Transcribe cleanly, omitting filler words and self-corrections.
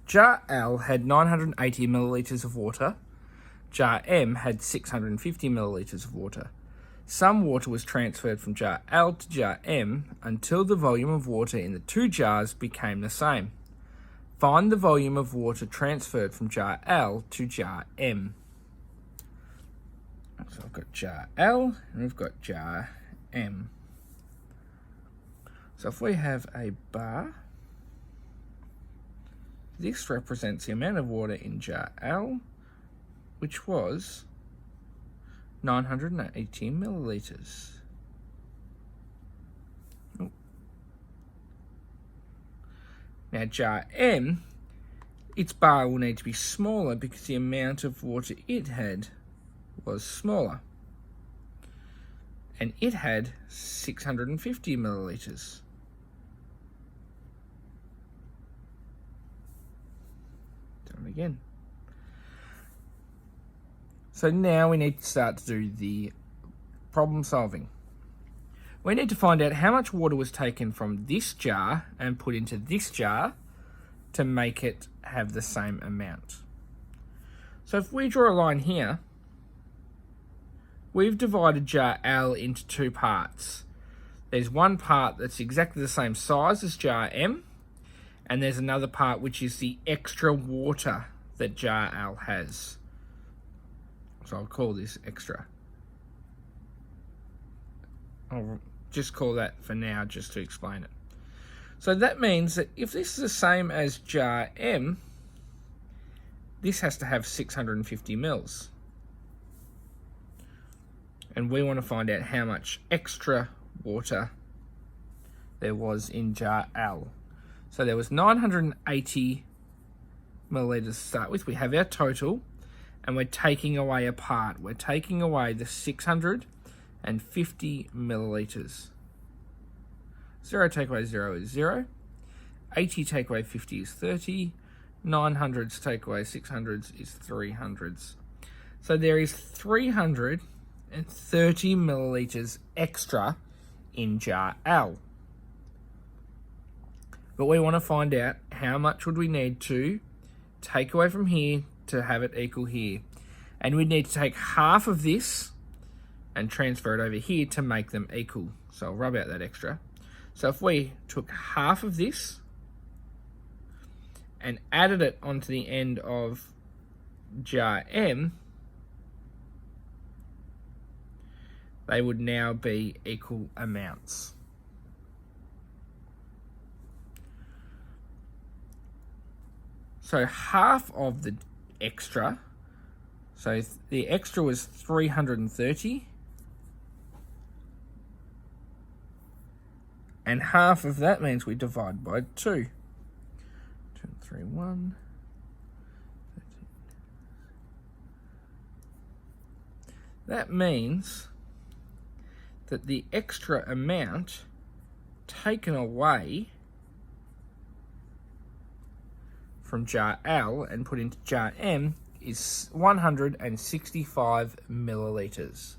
jar L had 980 millilitres of water. Jar M had 650 millilitres of water. Some water was transferred from jar L to jar M until the volume of water in the two jars became the same. Find the volume of water transferred from jar L to jar M. So I've got jar L and we've got jar M. So if we have a bar, this represents the amount of water in jar L, which was 980 millilitres. Now jar M, its bar will need to be smaller because the amount of water it had was smaller. And it had 650 millilitres. Do it again. So now we need to start to do the problem solving. We need to find out how much water was taken from this jar and put into this jar to make it have the same amount. So if we draw a line here, we've divided jar L into two parts. There's one part that's exactly the same size as jar M, and there's another part which is the extra water that jar L has. So I'll call this extra. I'll just call that for now just to explain it. So that means that if this is the same as jar M, this has to have 650 mils. And we want to find out how much extra water there was in jar L. So there was 980 millilitres to start with. We have our total, and we're taking away a part. We're taking away the 650 millilitres. 0 take away 0 is 0. 80 take away 50 is 30. 900s take away 600s is 300s. So there is 330 millilitres extra in jar L. But we want to find out how much would we need to take away from here to have it equal here. And we need to take half of this and transfer it over here to make them equal. So I'll rub out that extra. So if we took half of this and added it onto the end of jar M, they would now be equal amounts. So half of the extra, so the extra was 330, and half of that means we divide by 2. 2 and 3, 1. 13. That means that the extra amount taken away from jar L and put into jar M is 165 millilitres.